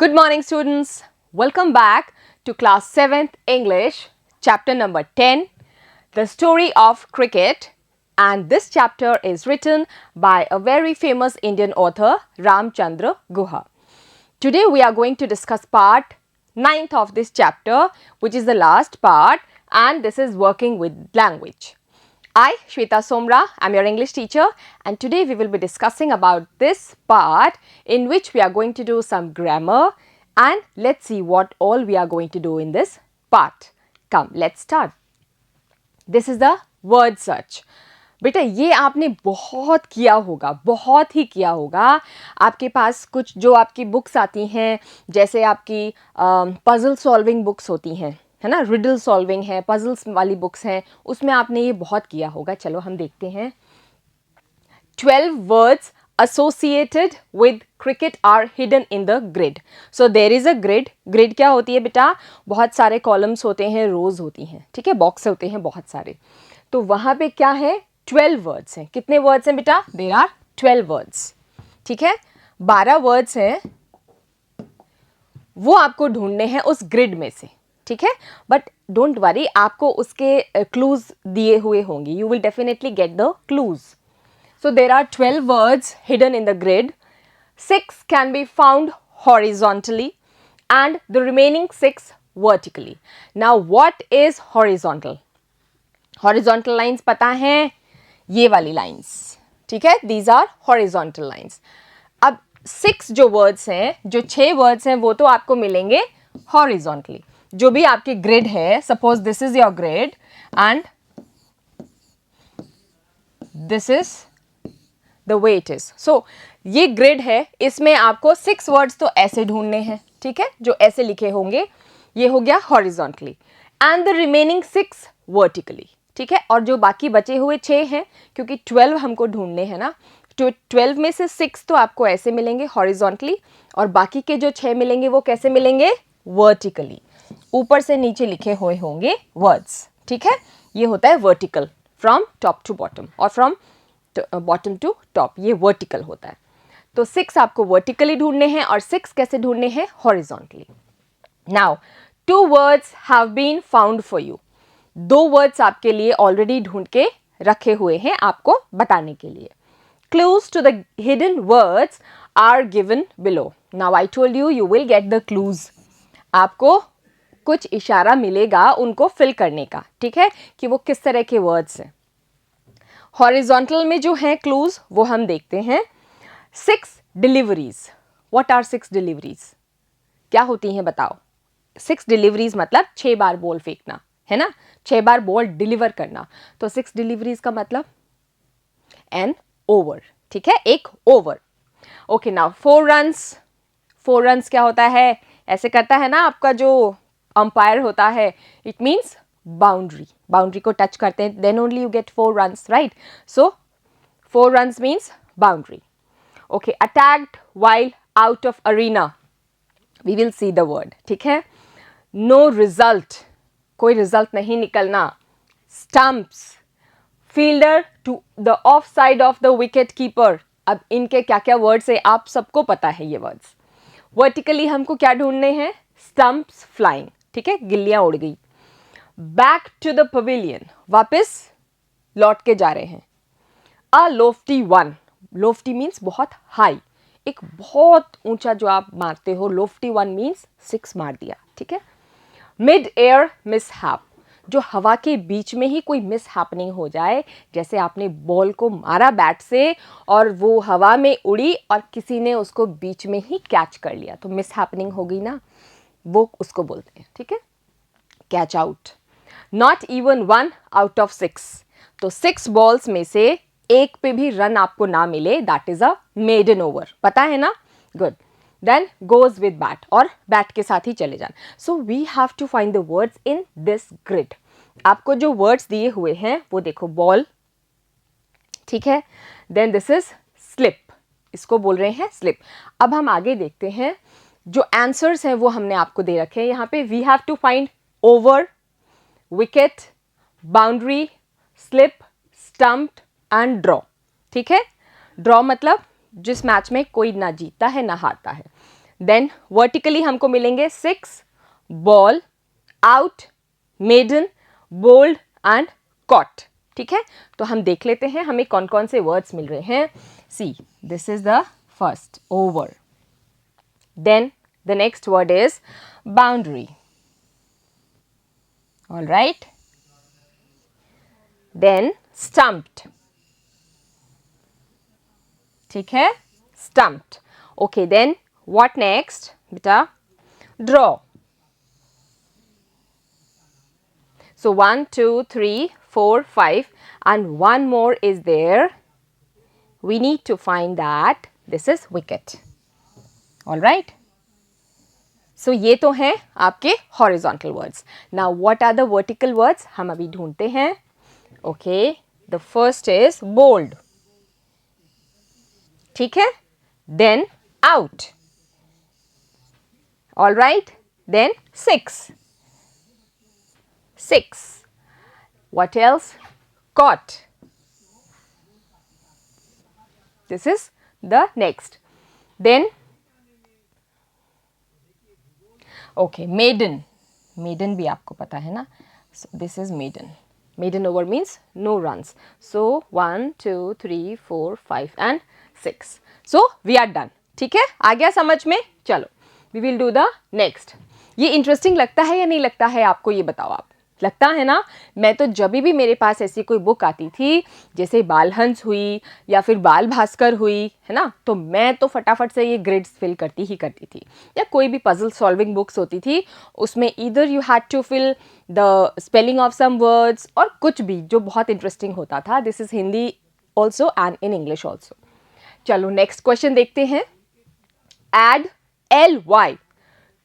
Good morning, students. Welcome back to class 7th English, chapter number 10, The Story of Cricket. And this chapter is written by a very famous Indian author, Ramchandra Guha. Today we are going to discuss part 9th of this chapter, which is the last part, and this is working with language. I, Shweta Somra, am your English teacher, and today we will be discussing about this part in which we are going to do some grammar, and let's see what all we are going to do in this part. Come, let's start. This is the word search. बेटा ये आपने बहुत किया होगा, बहुत ही किया होगा. आपके पास कुछ जो आपकी बुक्स आती हैं, जैसे आपकी पजल सॉल्विंग बुक्स होती हैं, है ना, रिडल सॉल्विंग है, पजल्स वाली बुक्स हैं, उसमें आपने ये बहुत किया होगा. चलो हम देखते हैं. 12 words associated with cricket are hidden in the grid. So there is a grid. Grid क्या होती है बेटा? बहुत सारे कॉलम्स होते हैं, रोज होती हैं, ठीक है, बॉक्स होते हैं बहुत सारे. तो वहाँ पे क्या है? 12 वर्ड्स हैं. कितने वर्ड्स हैं बेटा? There are 12 words. ठीक है, 12 वर्ड्स हैं, वो आपको ढूंढने हैं उस ग्रिड में से. ठीक है, बट डोंट वरी, आपको उसके क्लूज दिए हुए होंगे. You will definitely get the clues. So there are 12 words hidden in the grid. 6 can be found horizontally and the remaining 6 vertically. Now what is horizontal? Horizontal lines पता हैं? ये वाली lines. ठीक है, these are horizontal lines. अब 6 जो words हैं, जो 6 words हैं, वो तो आपको मिलेंगे horizontally. जो भी आपकी grid है, suppose this is your grid and this is the way it is. So ये ग्रिड है, इसमें आपको 6 वर्ड्स तो ऐसे ढूंढने हैं. ठीक है, जो ऐसे लिखे होंगे. ये हो गया horizontally and the remaining 6 vertically. ठीक है, और जो बाकी बचे हुए 6 हैं, क्योंकि 12 हमको ढूंढने हैं ना, तो 12 में से 6 तो आपको ऐसे मिलेंगे हॉरिजॉन्टली, और बाकी के जो 6 मिलेंगे वो कैसे मिलेंगे? वर्टिकली. ऊपर से नीचे लिखे हुए होंगे वर्ड्स. ठीक है, ये होता है vertical, from top to bottom और फ्रॉम बॉटम टू टॉप. ये वर्टिकल होता है. तो 6 आपको वर्टिकली ढूंढने हैं, और 6 कैसे ढूंढने हैं? Horizontally. Now 2 words have been found for you. 2 words आपके लिए ऑलरेडी ढूंढ के रखे हुए हैं आपको बताने के लिए. Clues to the hidden words are given below. Now I told you, you will get the clues. आपको कुछ इशारा मिलेगा उनको फिल करने का. ठीक है, कि वो किस तरह के वर्ड्स हैं. हॉरिजॉन्टल में जो हैं क्लूज, वो हम देखते हैं. 6 डिलीवरीज. What are 6 deliveries? क्या होती हैं बताओ? 6 डिलीवरीज मतलब 6 बार बॉल फेंकना, है ना, 6 बार बॉल डिलीवर करना. तो 6 डिलीवरीज का मतलब एन ओवर. ठीक है, एक over. Okay, now 4 runs. 4 runs क्या होता है? ऐसे करता है ना आपका जो अंपायर होता है, इट मीन्स बाउंड्री. बाउंड्री को टच करते हैं, then only you get 4 runs, right? So 4 runs means boundary. Okay, attacked while out of arena. We will see the word. ठीक है, नो रिजल्ट. कोई रिजल्ट नहीं निकलना. Stumps. Fielder to the off side of the wicket keeper. अब इनके क्या क्या words है आप सबको पता है ये वर्ड्स. वर्टिकली हमको क्या ढूंढने हैं? Stumps flying. ठीक है, गिल्लियां उड़ गई. Back to the pavilion. वापस लौट के जा रहे हैं. A lofty one. Lofty means बहुत हाई, एक बहुत ऊंचा जो आप मारते हो. लोफ्टी वन मीन्स 6 मार दिया. ठीक है. Mid air mishap. जो हवा के बीच में ही कोई मिसहैपनिंग हो जाए, जैसे आपने बॉल को मारा बैट से और वो हवा में उड़ी और किसी ने उसको बीच में ही कैच कर लिया, तो मिसहैपनिंग हो गई ना, वो उसको बोलते हैं. ठीक है, catch out. Not even 1 out of 6. तो 6 बॉल्स में से एक पे भी रन आपको ना मिले, that is a maiden over. पता है ना? Good. Then goes with bat, और बैट के साथ ही चले जाना. So we have to find the words in this grid. आपको जो वर्ड्स दिए हुए हैं वो देखो, बॉल. ठीक है, देन दिस इज स्लिप. इसको बोल रहे हैं स्लिप. अब हम आगे देखते हैं. जो आंसर्स हैं वो हमने आपको दे रखे हैं यहाँ पे. We have to find over, wicket, boundary, slip, stumped and draw. ठीक है, ड्रॉ मतलब जिस मैच में कोई ना जीतता है ना हारता है. देन वर्टिकली हमको मिलेंगे 6 ball, out, maiden, bowled and caught. ठीक है, तो हम देख लेते हैं हमें कौन कौन से वर्ड्स मिल रहे हैं। See, this is the first, over. Then the next word is boundary. All right, then stumped. ठीक है, stumped. Okay, then what next बेटा? Draw. So 1, 2, 3, 4, 5 and one more is there. We need to find that this is wicket. All right. So ये तो हैं आपके horizontal words. Now what are the vertical words? हम अभी ढूंढते हैं. Okay. The first is bold. ठीक है. Then out. All right. Then 6. 6. What else? Caught. This is the next. Then, okay, maiden. Maiden भी आपको पता है ना? So this is maiden. Maiden over means no runs. So 1, 2, 3, 4, 5 and 6. So we are done. ठीक है? आ गया समझ में? चलो, we will do the next. ये इंटरेस्टिंग लगता है या नहीं लगता है आपको, ये बताओ आप। लगता है ना? मैं तो जब भी मेरे पास ऐसी कोई बुक आती थी, जैसे बाल हंस हुई या फिर बाल भास्कर हुई, है ना, तो मैं तो फटाफट से ये ग्रिड्स फिल करती ही करती थी। या कोई भी पजल सॉल्विंग बुक्स होती थी, उसमें either you had to fill the spelling of some words और कुछ भी जो बहुत इंटरेस्टिंग होता था। This is Hindi also and in English also. चलो नेक्स्ट क्वेश्चन देखते हैं। Add ly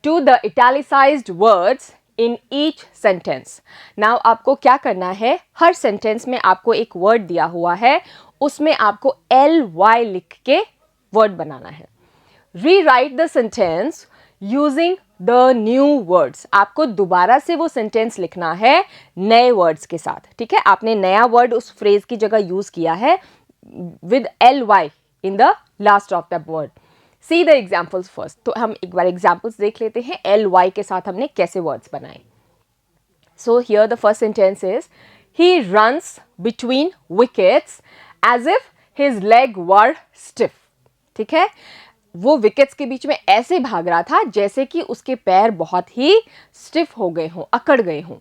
to the italicized words in each sentence. Now आपको क्या करना है, हर सेंटेंस में आपको एक वर्ड दिया हुआ है, उसमें आपको ly लिख के वर्ड बनाना है। Rewrite the sentence using the new words. आपको दोबारा से वो सेंटेंस लिखना है नए वर्ड्स के साथ। ठीक है, आपने नया वर्ड उस फ्रेज की जगह यूज किया है with ly in the last of the word. See the examples first. तो हम एक बार एग्जाम्पल्स देख लेते हैं ly के साथ हमने कैसे वर्ड्स बनाए। So here the first sentence is, he runs between wickets as if his leg were stiff. ठीक है, वो विकेट्स के बीच में ऐसे भाग रहा था जैसे कि उसके पैर बहुत ही स्टिफ हो गए हों, अकड़ गए हों।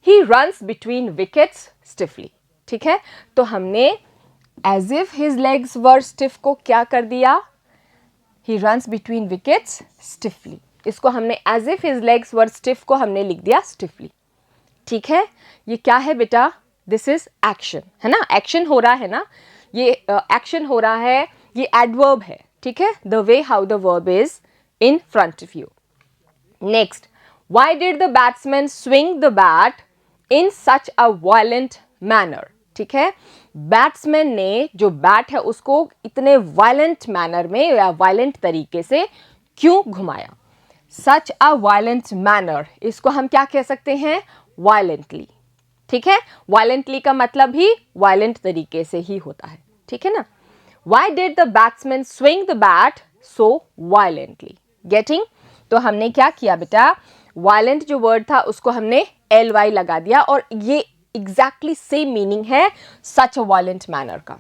He runs between wickets stiffly. ठीक है, तो हमने as if his legs were stiff को क्या कर दिया? He runs between wickets stiffly. इसको हमने as if his legs were stiff को हमने लिख दिया stiffly. ठीक है, ये क्या है बेटा? This is action, है ना? Action हो रहा है ना? ये action हो रहा है, ये adverb है। ठीक है, the way how the verb is in front of you. Next, why did the batsman swing the bat in such a violent manner? ठीक है, बैट्समैन ने जो बैट है उसको इतने वायलेंट मैनर में या वायलेंट तरीके से क्यों घुमाया? सच अ वायलेंट मैनर, इसको हम क्या कह सकते हैं? वायलेंटली। ठीक है, वायलेंटली का मतलब ही वायलेंट तरीके से ही होता है। ठीक है ना? Why did the batsman swing the bat so violently? Getting? तो हमने क्या किया बेटा? वायलेंट जो वर्ड था उसको हमने ly लगा दिया और ये एग्जैक्टली सेम मीनिंग है सच अ वायलेंट मैनर का।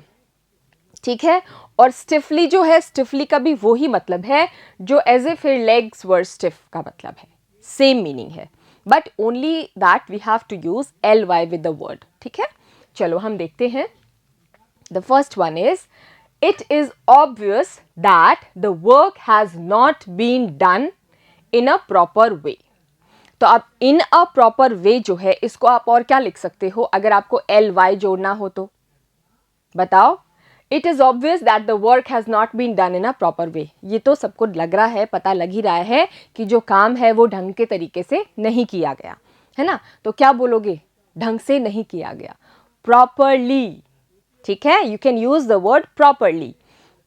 ठीक है, और स्टिफली जो है, स्टिफली का भी वो ही मतलब है जो as if his legs were stiff का मतलब है, सेम मीनिंग है, but only that we have to use ly with the word. ठीक है, चलो हम देखते हैं। The first one is, it is obvious that the work has not been done in a proper way. तो अब इन a proper वे जो है, इसको आप और क्या लिख सकते हो अगर आपको ly जोड़ना हो तो? बताओ। It is obvious that the work has not been done in a proper way. ये तो सबको लग रहा है, पता लग ही रहा है कि जो काम है वो ढंग के तरीके से नहीं किया गया है ना। तो क्या बोलोगे? ढंग से नहीं किया गया, प्रॉपरली। ठीक है, you can use the word properly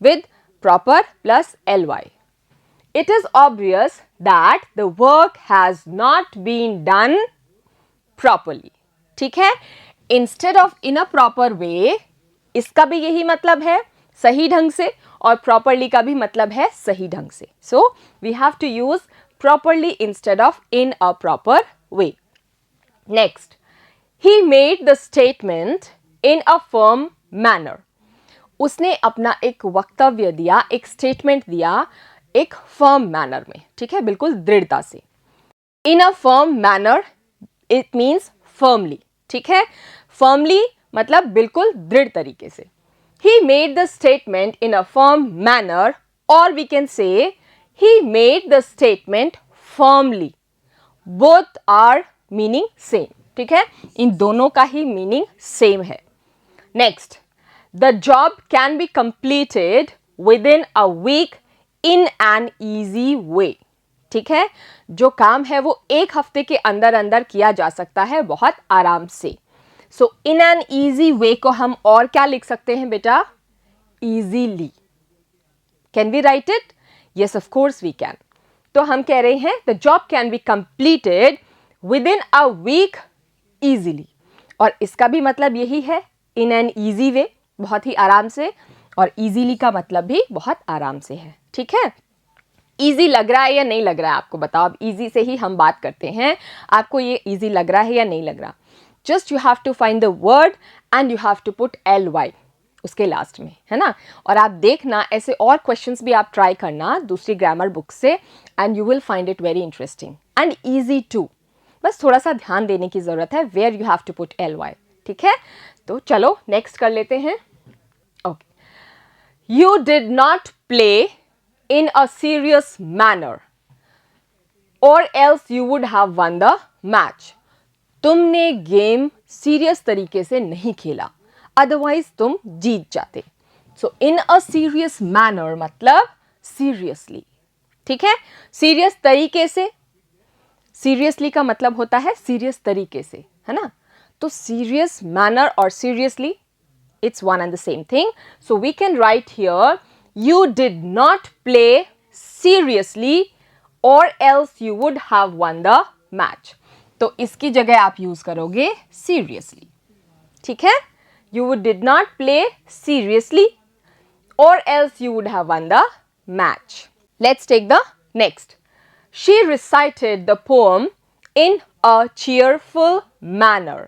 with proper plus ly. It is obvious that the work has not been done properly. ठीक है, instead of in a proper way, इसका भी यही मतलब है, सही ढंग से, और प्रॉपरली का भी मतलब है सही ढंग से. So we have to use properly instead of in a proper way. Next, he made the statement in a firm manner. उसने अपना एक वक्तव्य दिया, एक स्टेटमेंट दिया एक फर्म मैनर में, ठीक है, बिल्कुल दृढ़ता से. In a firm manner it means firmly, ठीक है. फर्मली मतलब बिल्कुल दृढ़ तरीके से. He made the statement in a firm manner, और we can say he made the statement firmly. Both are meaning same, ठीक है, इन दोनों का ही मीनिंग सेम है. Next, the job can be completed within a week in an easy way. ठीक है, जो काम है वो एक हफ्ते के अंदर अंदर किया जा सकता है बहुत आराम से. सो इन एन ईजी वे को हम और क्या लिख सकते हैं बेटा? Easily. Can we write it? Yes, of course we can. तो हम कह रहे हैं the job can be completed within a week easily, और इसका भी मतलब यही है, इन एन ईजी वे, बहुत ही आराम से, और इजीली का मतलब भी बहुत आराम से है. ठीक है, इजी लग रहा है या नहीं लग रहा है आपको बताओ. अब इजी से ही हम बात करते हैं. आपको ये इजी लग रहा है या नहीं लग रहा? Just you have to find the word and you have to put LY उसके लास्ट में, है ना. और आप देखना ऐसे और क्वेश्चंस भी आप ट्राई करना दूसरी ग्रामर बुक से, and you will find it very interesting and easy to. बस थोड़ा सा ध्यान देने की जरूरत है, where you have to put LY. ठीक है, तो चलो नेक्स्ट कर लेते हैं. Okay, you did not play in a serious manner or else you would have won the match. तुमने गेम सीरियस तरीके से नहीं खेला, अदरवाइज तुम जीत जाते. सो इन अ सीरियस मैनर मतलब सीरियसली. ठीक है, सीरियस तरीके से, सीरियसली का मतलब होता है सीरियस तरीके से, है ना. तो सीरियस मैनर और seriously it's one and the same thing. So we can write here, you did not play seriously or else you would have won the match. तो इसकी जगह आप यूज करोगे seriously. ठीक है, you did not play seriously or else you would have won the match. Let's take the next. She recited the poem in a cheerful manner.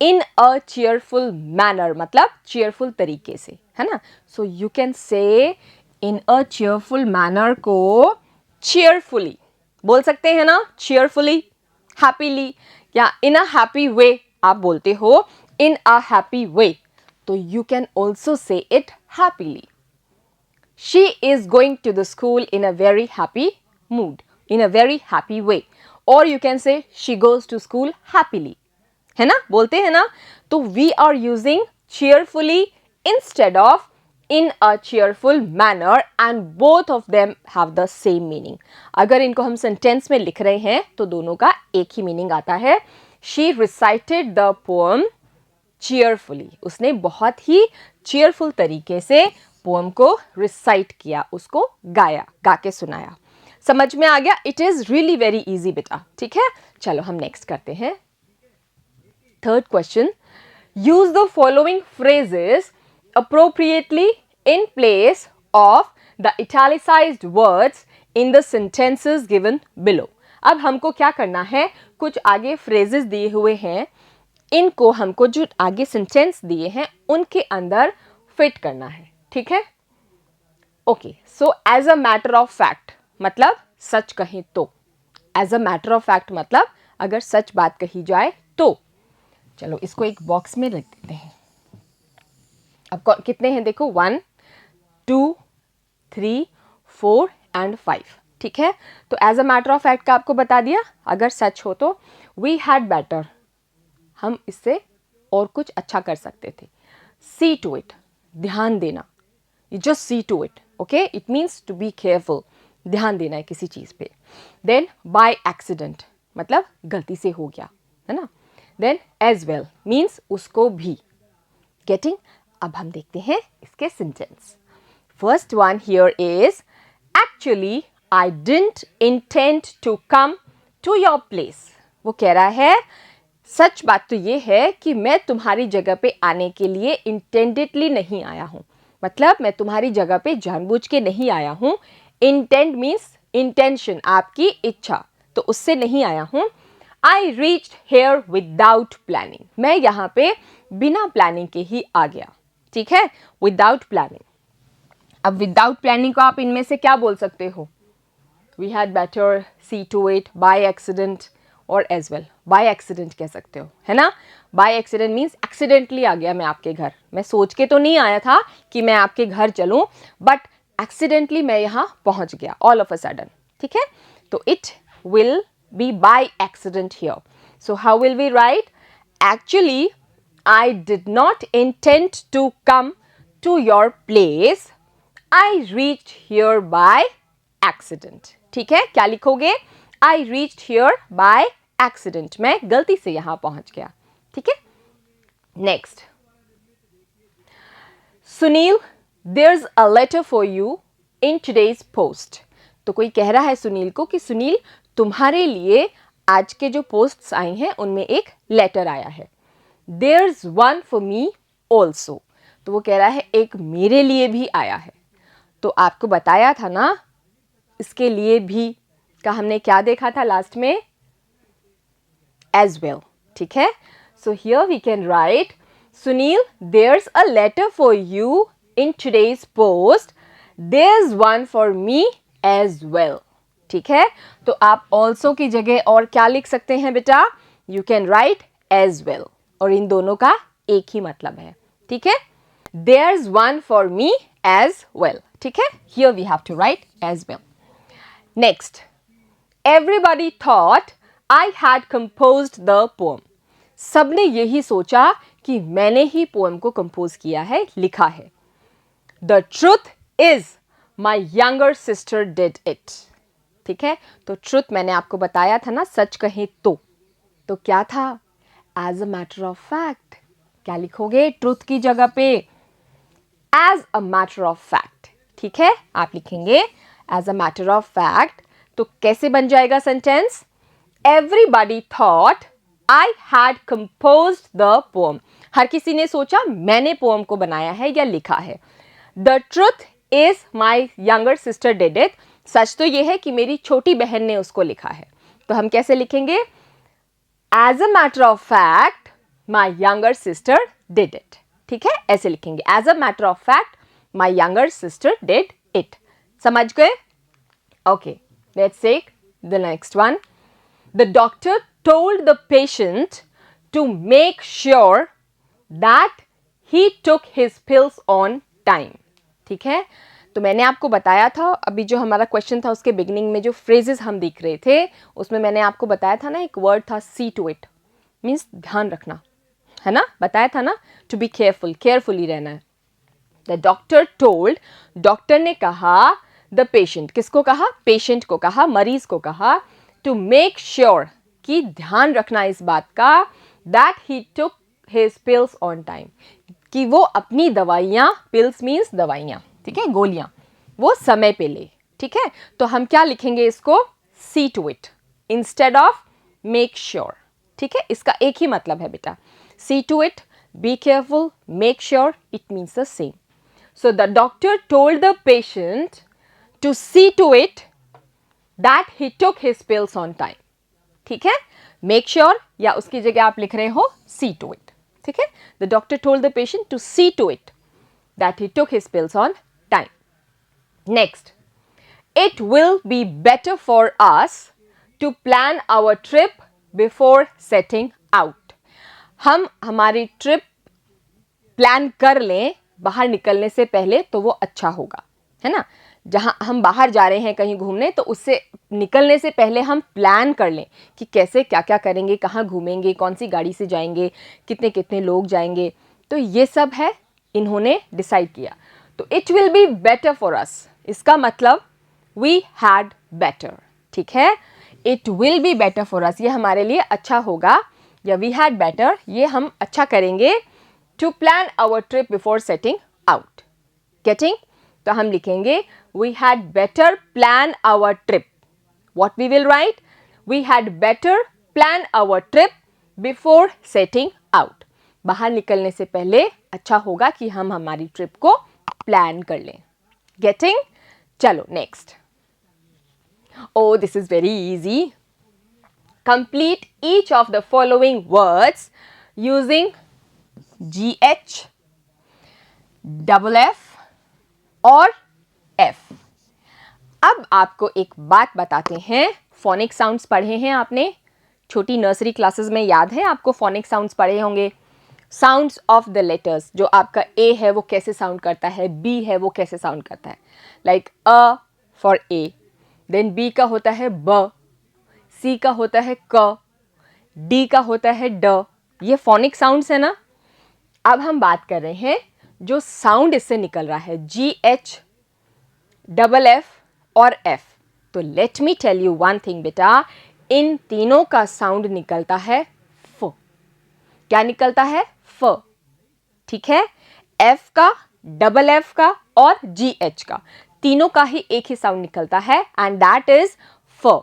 In a cheerful manner मतलब cheerful तरीके से, है ना. So you can से in a cheerful manner को cheerfully बोल सकते हैं ना, चेयरफुली, हैप्पीली, या इन अ हैप्पी वे आप बोलते हो, इन अ हैप्पी वे. तो you can also say it happily. She is going to the school in a very happy mood, in a very happy way. और you can say she goes to school happily, है ना, बोलते हैं ना. तो we are using cheerfully instead of in a cheerful manner and both of them have the same meaning. अगर इनको हम सेंटेंस में लिख रहे हैं तो दोनों का एक ही मीनिंग आता है. She recited the poem cheerfully. उसने बहुत ही cheerful तरीके से पोएम को रिसाइट किया, उसको गाया, गा के सुनाया. समझ में आ गया? It is really very easy बेटा. ठीक है, चलो हम नेक्स्ट करते हैं. Third question, use the following phrases appropriately in place of the italicized words in the sentences given below. अब हमको क्या करना है, कुछ आगे phrases दिए हुए हैं, इनको हमको जो आगे सेंटेंस दिए हैं उनके अंदर फिट करना है. ठीक है, okay. So as a matter of fact मतलब सच कहें तो, as a matter of fact मतलब अगर सच बात कही जाए तो. चलो इसको एक बॉक्स में रख देते हैं. अब कितने हैं देखो, 1 2 3 4 एंड 5. ठीक है, तो as a matter of fact का आपको बता दिया, अगर सच हो तो वी हैड बेटर, हम इससे और कुछ अच्छा कर सकते थे. सी टू इट, ध्यान देना, you just see to it. Okay, it means to be careful, ध्यान देना है किसी चीज पे. देन बाय एक्सीडेंट मतलब गलती से हो गया, है ना. Then as well means उसको भी. Getting? अब हम देखते हैं इसके sentence. First one here is, actually I didn't intend to come to your place. वो कह रहा है सच बात तो ये है कि मैं तुम्हारी जगह पे आने के लिए intendedly नहीं आया हूँ. मतलब मैं तुम्हारी जगह पे जानबूझ के नहीं आया हूँ. इंटेंट मीन्स इंटेंशन, आपकी इच्छा, तो उससे नहीं आया हूँ. I reached here without planning, मैं यहाँ पे बिना प्लानिंग के ही आ गया. ठीक है, विदाउट प्लानिंग. अब विदाउट प्लानिंग को आप इनमें से क्या बोल सकते हो? We had better see to it, by accident और एज वेल. बाय एक्सीडेंट कह सकते हो, है ना. बाय एक्सीडेंट मीन्स एक्सीडेंटली आ गया मैं आपके घर. मैं सोच के तो नहीं आया था कि मैं आपके घर चलूं, बट एक्सीडेंटली मैं यहाँ पहुंच गया ऑल ऑफ अ सडन. ठीक है, तो it will be by accident here. So how will we write? Actually I did not intend to come to your place. I reached here by accident. ठीक है, क्या लिखोगे? I reached here by accident. मैं गलती से यहां पहुंच गया. ठीक है, next. Sunil, there's a letter for you in today's post. तो कोई कह रहा है सुनील को कि सुनील, तुम्हारे लिए आज के जो पोस्ट्स आए हैं उनमें एक लेटर आया है. There's one for me also. तो वो कह रहा है एक मेरे लिए भी आया है. तो आपको बताया था ना, इसके लिए भी का हमने क्या देखा था लास्ट में? as well. ठीक है, so here we can write, Sunil, there's a letter for you in today's post. There's one for me as well. ठीक है, तो आप also की जगह और क्या लिख सकते हैं बेटा? You can write as well. और इन दोनों का एक ही मतलब है. ठीक है, there's one for me as well. ठीक है, here we have to write as well. Next, everybody thought I had composed the poem. सबने यही सोचा कि मैंने ही पोएम को कंपोज किया है, लिखा है. The truth is my younger sister did it. ठीक है, तो ट्रुथ मैंने आपको बताया था ना, सच कहें तो क्या था? As a matter of fact. क्या लिखोगे ट्रुथ की जगह पे? As a matter of fact. ठीक है, आप लिखेंगे as a matter of fact. तो कैसे बन जाएगा sentence? Everybody thought I had composed the poem. हर किसी ने सोचा मैंने पोएम को बनाया है या लिखा है. The truth is my younger sister did it. सच तो ये है कि मेरी छोटी बहन ने उसको लिखा है. तो हम कैसे लिखेंगे? As a matter of fact, my younger sister did it. ठीक है, ऐसे लिखेंगे. As a matter of fact, my younger sister did it. समझ गए? Okay, let's take the next one. The doctor told the patient to make sure that he took his pills on time. ठीक है, तो मैंने आपको बताया था, अभी जो हमारा क्वेश्चन था उसके बिगिनिंग में जो फ्रेजेस हम देख रहे थे उसमें मैंने आपको बताया था ना, एक वर्ड था सी टू इट, मीन्स ध्यान रखना, है ना, बताया था ना, टू बी केयरफुल, केयरफुली रहना है. द डॉक्टर टोल्ड, डॉक्टर ने कहा, द पेशेंट, किसको कहा? पेशेंट को कहा, मरीज को कहा, टू मेक श्योर, कि ध्यान रखना इस बात का, that he took his pills on time, कि वो अपनी दवाइयाँ, पिल्स मीन्स दवाइयाँ, ठीक है, गोलियां, वो समय पे ले. ठीक है, तो हम क्या लिखेंगे इसको? See to it instead of make sure. ठीक है, इसका एक ही मतलब है बेटा. See to it, be careful, make sure, it means the same. So the doctor told the patient to see to it that he took his pills on time. ठीक है, मेक श्योर या उसकी जगह आप लिख रहे हो सी टू इट. ठीक है, the doctor told the patient to see to it that he took his pills on time. Next, it will be better for us to plan our trip before setting out. हम हमारी trip plan कर लें बाहर निकलने से पहले तो वो अच्छा होगा, है ना. जहां हम बाहर जा रहे हैं कहीं घूमने, तो उससे निकलने से पहले हम प्लान कर लें कि कैसे क्या क्या करेंगे, कहाँ घूमेंगे, कौन सी गाड़ी से जाएंगे, कितने कितने लोग जाएंगे. तो ये सब है इन्होंने डिसाइड किया. तो it will be better for us, इसका मतलब वी हैड बेटर. ठीक है, it will be better for us, ये हमारे लिए अच्छा होगा, या वी हैड बेटर, ये हम अच्छा करेंगे, to plan our trip before setting out. Getting? तो हम लिखेंगे we had better plan our trip. What we will write? We had better plan our trip before setting out. बाहर निकलने से पहले अच्छा होगा कि हम हमारी ट्रिप को प्लान कर लें. गेटिंग? चलो next. Oh, this is very easy. Complete each of the following words using GH, double F और F. अब आपको एक बात बताते हैं. फोनिक साउंड्स पढ़े हैं आपने छोटी नर्सरी क्लासेस में, याद है आपको फोनिक साउंड्स पढ़े होंगे. साउंड्स ऑफ द लेटर्स, जो आपका ए है वो कैसे साउंड करता है, बी है वो कैसे साउंड करता है. लाइक अ फॉर ए, देन बी का होता है ब, सी का होता है क, डी का होता है ड. ये फोनिक साउंड्स है ना. अब हम बात कर रहे हैं जो साउंड इससे निकल रहा है, जी एच, डबल एफ और एफ. तो let me tell you one thing बेटा, इन तीनों का साउंड निकलता है फ. क्या निकलता है? फ. ठीक है. एफ का, डबल एफ का और जी एच का, तीनों का ही एक ही साउंड निकलता है, एंड दैट इज फ.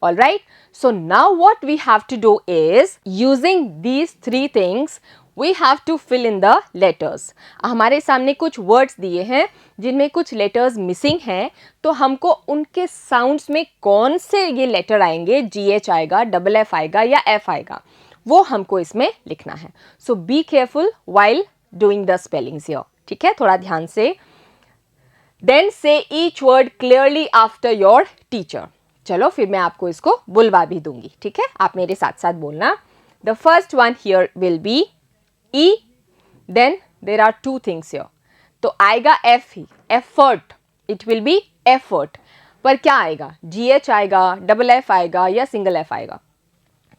All right. So now what we have to do is, using these three things, we have to fill in the letters. हमारे सामने कुछ words दिए हैं जिनमें कुछ letters missing हैं, तो हमको उनके sounds में कौन से ये letter आएंगे, GH आएगा, double F आएगा या F आएगा, वो हमको इसमें लिखना है. So be careful while doing the spellings here. ठीक है, थोड़ा ध्यान से. Then say each word clearly after your teacher. चलो फिर मैं आपको इसको बुलवा भी दूंगी. ठीक है, आप मेरे साथ साथ बोलना. The first one here will be E, then there are two things here. तो आएगा एफ ही, effort. It will be effort. पर क्या आएगा? जी एच आएगा, डबल एफ आएगा या सिंगल एफ आएगा.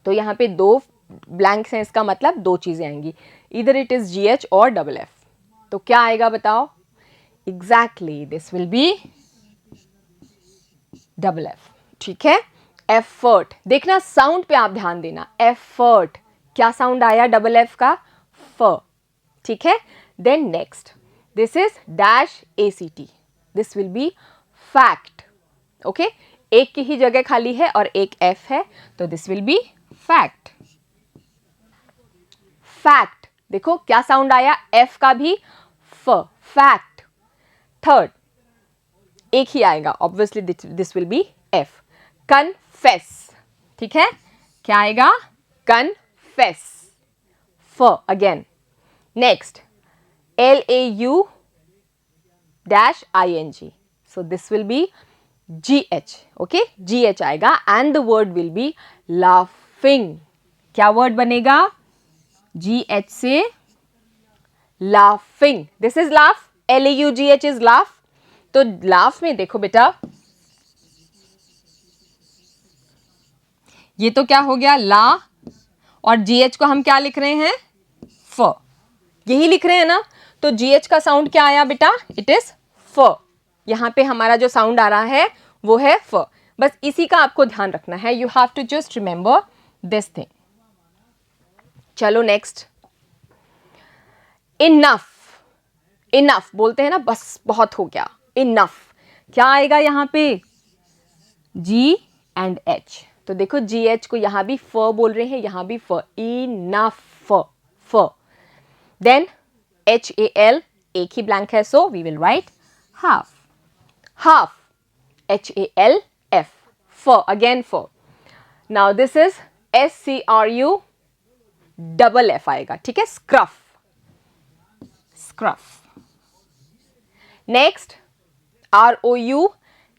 तो यहाँ पे दो ब्लैंक्स हैं, इसका मतलब दो चीजें आएंगी, इधर इट इज जी एच और डबल एफ. तो क्या आएगा बताओ? Exactly this will B double F. ठीक है. एफर्ट. देखना साउंड पे आप ध्यान देना. एफर्ट, क्या साउंड आया डबल एफ का? फ. ठीक है. Then next, this is dash A C T. This will be fact. Okay, एक की ही जगह खाली है और एक एफ है, तो this will be fact. Fact. देखो क्या साउंड आया, एफ का भी फ. फैक्ट. थर्ड, एक ही आएगा, obviously this will be F. Confess. ठीक है, क्या आएगा? Confess. F again. Next, L A U dash I N G. So this will be G H. Okay, G H आएगा and the word will be laughing. क्या word बनेगा? G H से laughing. This is laugh. L A U G H is laugh. तो laugh में देखो बेटा, ये तो क्या हो गया? ला. और जी एच को हम क्या लिख रहे हैं? फ. यही लिख रहे हैं ना. तो जी एच का साउंड क्या आया बेटा? इट इज फ. यहां पे हमारा जो साउंड आ रहा है वो है फ. बस इसी का आपको ध्यान रखना है. You have to just remember this thing. चलो नेक्स्ट. इनफ. इनफ बोलते हैं ना, बस बहुत हो गया. इनफ. क्या आएगा यहां पे? जी एंड एच. तो देखो जी एच को यहां भी फ बोल रहे हैं, यहां भी फ. इनफ. फ. देन एच ए एल, एक ही ब्लैंक है, so we will write half. Half. H A L F. F again f. Now this is S C R U, double F आएगा. ठीक है, scruff. Scruff. Next, R O U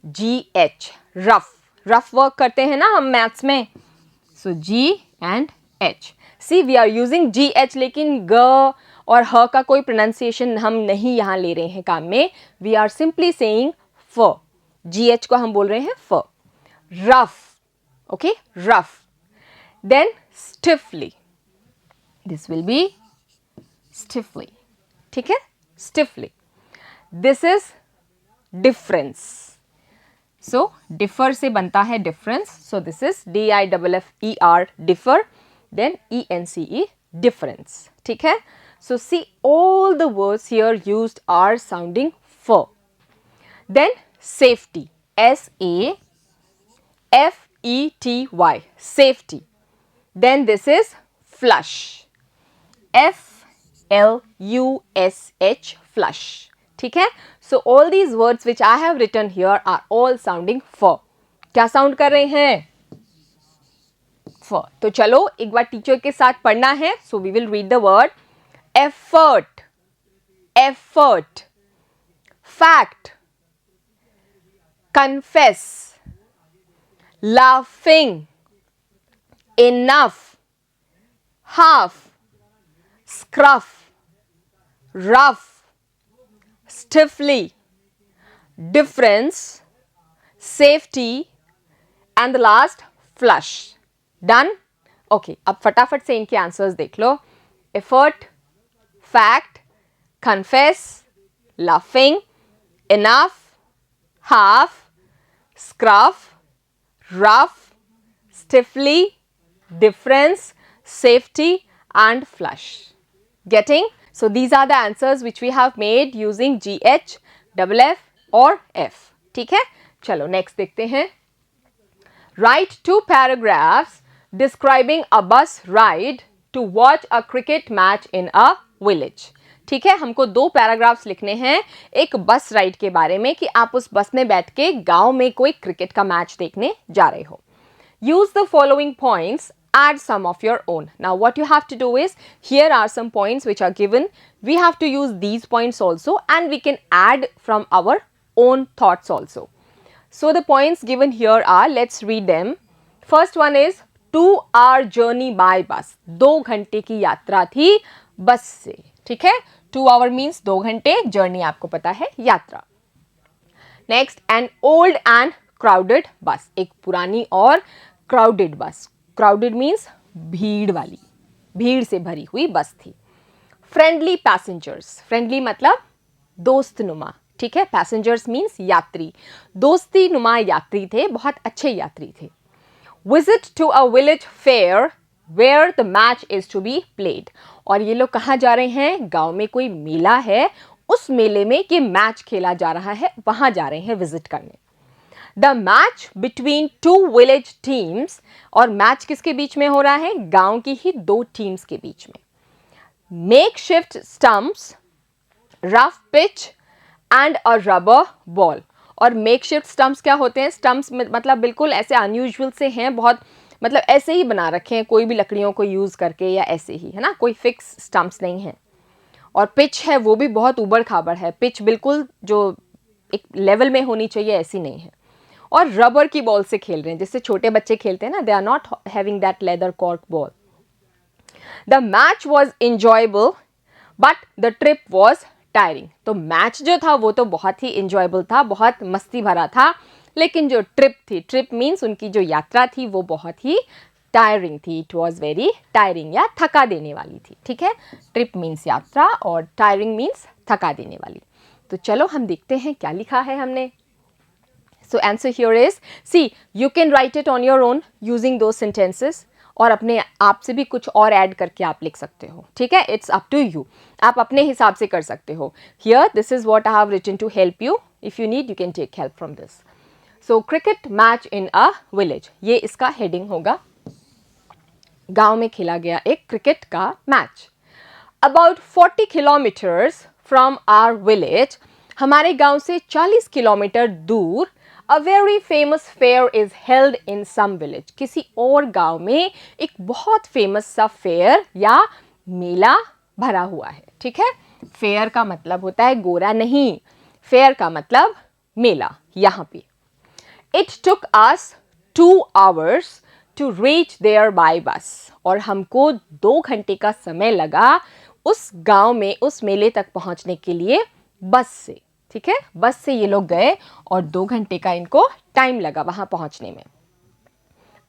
G H, rough. Rough work करते हैं ना हम maths में. So G and H. See we are using G H, लेकिन ग और ह का कोई प्रोनाउंसिएशन हम नहीं यहां ले रहे हैं काम में. वी आर सिंपली सेइंग फ. जी एच को हम बोल रहे हैं f. Rough. Okay, rough. Then stiffly. This will be stiffly. ठीक है, stiffly. This is difference. So differ से बनता है difference. So this is D I double F E R, differ. Then E N C E, difference. ठीक है. So see all the words here used are sounding f. Then safety. S A F E T Y, safety. Then this is flush. F L U S H, flush. ठीक है. So all these words which I have written here are all sounding फ. क्या sound कर रहे हैं? फ. तो चलो एक बार टीचर के साथ पढ़ना है. So we will read the word effort, effort, fact, confess, laughing, enough, half, scruff, rough, stiffly, difference, safety, and the last flush. Done? Okay, अब फटाफट से इनके आंसर्स देख लो. effort, fact, confess, laughing, enough, half, scruff, rough, stiffly, difference, safety, and flush. Getting? So these are the answers which we have made using GH, double F or F. ठीक है? चलो next देखते हैं. Write 2 paragraphs describing a bus ride to watch a cricket match in a village. ठीक है, हमको 2 paragraphs लिखने हैं एक बस राइड के बारे में कि आप उस बस में बैठ के गांव में कोई क्रिकेट का मैच देखने जा रहे हो. Use the following points, add some of your own. Now what you have to do is, here are some points which are given. We have to use these points also and we can add from our own thoughts also. So the points given here are, let's read them. First one is 2-hour journey by bus. 2 घंटे की यात्रा थी बस से. ठीक है, 2 hour means 2 घंटे, journey आपको पता है यात्रा. Next, an old and crowded बस. एक पुरानी और क्राउडेड बस. क्राउडेड मीन्स भीड़ वाली, भीड़ से भरी हुई बस थी. Friendly passengers. फ्रेंडली मतलब दोस्त नुमा. ठीक है, पैसेंजर्स मीन्स यात्री. दोस्ती नुमा यात्री थे, बहुत अच्छे यात्री थे. Visit to a village fair where the match is to be played. और ये लोग कहाँ जा रहे हैं? गांव में कोई मेला है, उस मेले में ये मैच खेला जा रहा है, वहां जा रहे हैं विजिट करने. The match between 2 village teams. और मैच किसके बीच में हो रहा है? गांव की ही 2 टीम्स के बीच में. Make shift stumps, rough pitch and a rubber ball. और मेक शिफ्ट स्टम्प्स क्या होते हैं? स्टम्प्स मतलब बिल्कुल ऐसे अनयूजुअल से हैं, बहुत मतलब ऐसे ही बना रखे हैं कोई भी लकड़ियों को यूज़ करके, या ऐसे ही, है ना, कोई फिक्स स्टम्प्स नहीं है. और पिच है वो भी बहुत ऊबड़ खाबड़ है. पिच बिल्कुल जो एक लेवल में होनी चाहिए ऐसी नहीं है. और रबर की बॉल से खेल रहे हैं, जिससे छोटे बच्चे खेलते हैं ना. They are not having that leather cork ball. The match was enjoyable but the trip was tiring. तो मैच जो था वो तो बहुत ही इंजॉयबल था, बहुत मस्ती भरा था, लेकिन जो ट्रिप थी, ट्रिप मीन्स उनकी जो यात्रा थी, वो बहुत ही टायरिंग थी. इट वॉज वेरी टायरिंग, या थका देने वाली थी. ठीक है, ट्रिप मीन्स यात्रा और टायरिंग मीन्स थका देने वाली. तो चलो हम देखते हैं क्या लिखा है हमने. So answer here is, see you can write it on your own using दो सेंटेंसेस. और अपने आप से भी कुछ और ऐड करके आप लिख सकते हो. ठीक है, इट्स अप टू यू, आप अपने हिसाब से कर सकते हो. Here this is what I have written to help you. If you need you can take help from this. So cricket match in a village, ये इसका हेडिंग होगा. गांव में खेला गया एक क्रिकेट का match. About 40 kilometres from our village, हमारे गांव से 40 किलोमीटर दूर, a very famous fair is held in some village. किसी और गांव में एक बहुत फेमस सा फेयर या मेला भरा हुआ है. ठीक है, फेयर का मतलब होता है गोरा नहीं, फेयर का मतलब मेला. यहाँ पे it took us 2 hours to reach there by bus. और हमको 2 घंटे का समय लगा उस गांव में, उस मेले तक पहुंचने के लिए बस से. ठीक है, बस से ये लोग गए और 2 घंटे का इनको टाइम लगा वहां पहुंचने में.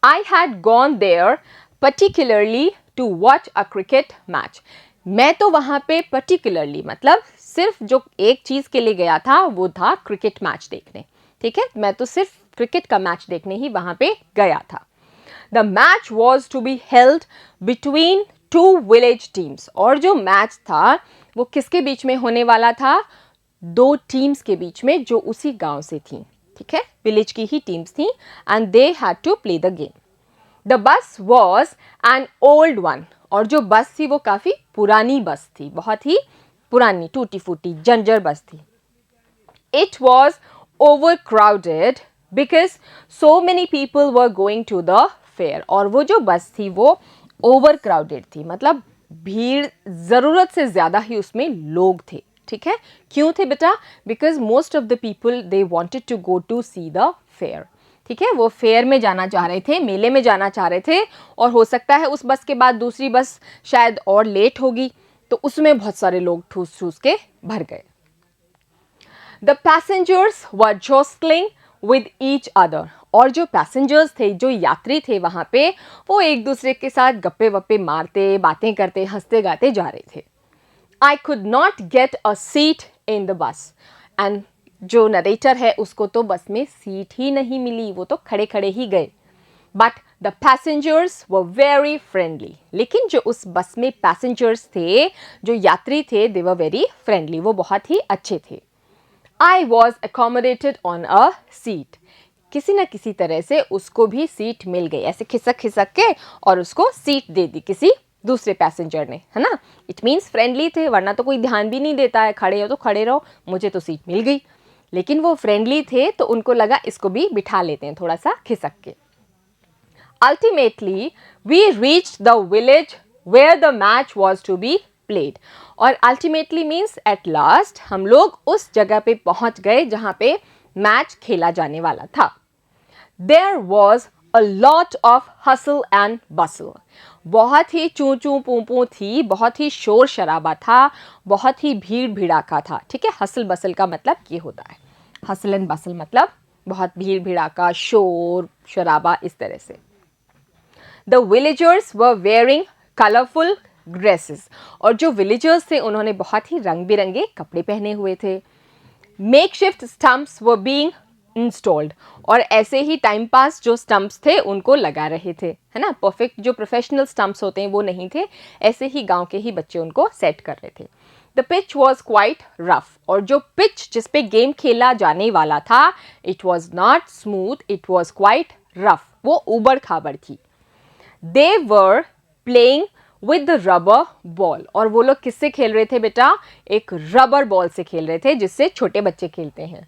I had gone there particularly to watch a cricket match. मैं तो वहां पे पर्टिकुलरली मतलब सिर्फ जो एक चीज के लिए गया था वो था क्रिकेट मैच देखने. ठीक है, मैं तो सिर्फ क्रिकेट का मैच देखने ही वहां पे गया था. The match was to be held between 2 village teams. और जो मैच था वो किसके बीच में होने वाला था? 2 टीम्स के बीच में जो उसी गांव से थी. ठीक है, विलेज की ही टीम्स थी and they had to play the game. The bus was an old one. और जो बस थी वो काफ़ी पुरानी बस थी, बहुत ही पुरानी, टूटी फूटी जंजर बस थी. It was overcrowded because so many people were going to the fair. और वो जो बस थी वो overcrowded थी, मतलब भीड़, ज़रूरत से ज़्यादा ही उसमें लोग थे. ठीक है, क्यों थे बेटा? Because most of the people they wanted to go to see the fair. ठीक है, वो फेयर में जाना चाह रहे थे, मेले में जाना चाह रहे थे, और हो सकता है उस बस के बाद दूसरी बस शायद और लेट होगी, तो उसमें बहुत सारे लोग ठूस ठूस के भर गए. The passengers were जॉस्टलिंग with each other. और जो पैसेंजर्स थे, जो यात्री थे वहाँ पे, वो एक दूसरे के साथ गप्पे वप्पे मारते, बातें करते, हंसते गाते जा रहे थे. I could not get a seat in the bus. And जो नरेटर है उसको तो बस में सीट ही नहीं मिली, वो तो खड़े खड़े ही गए. But the passengers were very friendly. लेकिन जो उस बस में पैसेंजर्स थे, जो यात्री थे, they were very friendly. वो बहुत ही अच्छे थे. I was accommodated on a seat. किसी न किसी तरह से उसको भी सीट मिल गई, ऐसे खिसक खिसक के, और उसको सीट दे दी किसी दूसरे पैसेंजर ने, है ना. इट मीन्स फ्रेंडली थे, वरना तो कोई ध्यान भी नहीं देता है, खड़े हो तो खड़े रहो, मुझे तो सीट मिल गई. लेकिन वो फ्रेंडली थे तो उनको लगा इसको भी बिठा लेते हैं थोड़ा सा खिसक के. Ultimately we reached the village where the match was to be played. और अल्टीमेटली मीन्स एट लास्ट हम लोग उस जगह पे पहुंच गए जहां पे मैच खेला जाने वाला था. There was a lot of hustle and bustle. बहुत ही चूं चूं पूं पूं थी, बहुत ही शोर शराबा था, बहुत ही भीड़ भिड़ाका था. ठीक है, हसल बसल का मतलब ये होता है. हसल एंड बसल मतलब बहुत भीड़ भिड़ाका, शोर शराबा, इस तरह से. The villagers were wearing colorful dresses. और जो villagers थे उन्होंने बहुत ही रंग बिरंगे कपड़े पहने हुए थे. Makeshift stumps were being installed. और ऐसे ही टाइम पास जो स्टम्प्स थे उनको लगा रहे थे, है ना. परफेक्ट जो प्रोफेशनल स्टम्प्स होते हैं वो नहीं थे, ऐसे ही गांव के ही बच्चे उनको सेट कर रहे थे. The pitch was quite rough. और जो पिच जिस पे गेम खेला जाने वाला था, it was not smooth, it was quite rough. वो उबड़ खाबड़ थी. They were playing with the rubber ball. और वो लोग किससे खेल रहे थे बेटा? एक रबर बॉल से खेल रहे थे, जिससे छोटे बच्चे खेलते हैं.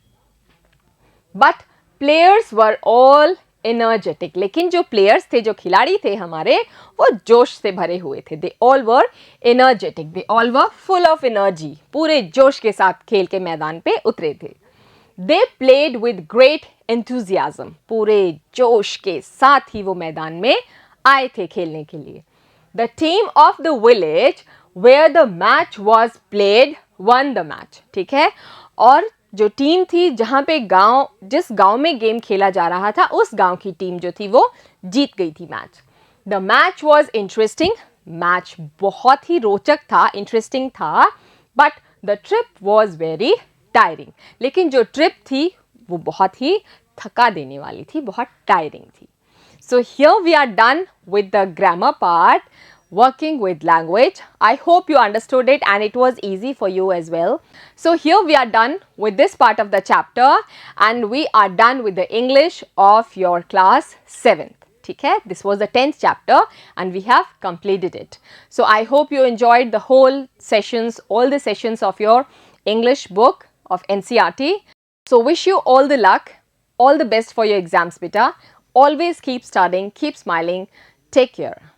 But players were all energetic. लेकिन जो प्लेयर्स थे, जो खिलाड़ी थे हमारे, वो जोश से भरे हुए थे. They all were energetic, they all were full of energy. पूरे जोश के साथ खेल के मैदान पे उतरे थे. They played with great enthusiasm. पूरे जोश के साथ ही वो मैदान में आए थे खेलने के लिए. The team of the village where the match was played won the match. ठीक है, और जो टीम थी जहाँ पे गांव, जिस गांव में गेम खेला जा रहा था, उस गांव की टीम जो थी वो जीत गई थी match. The match was interesting. Match बहुत ही रोचक था, इंटरेस्टिंग था. But the trip was very tiring. लेकिन जो ट्रिप थी वो बहुत ही थका देने वाली थी, बहुत टायरिंग थी. So here we are done with the grammar part, working with language. I hope you understood it and it was easy for you as well. So here we are done with this part of the chapter and we are done with the English of your class 7th. ठीक है, this was the 10th chapter and we have completed it. So I hope you enjoyed the whole sessions, all the sessions of your English book of NCERT. So wish you all the luck, all the best for your exams, beta. Always keep studying, keep smiling. Take care.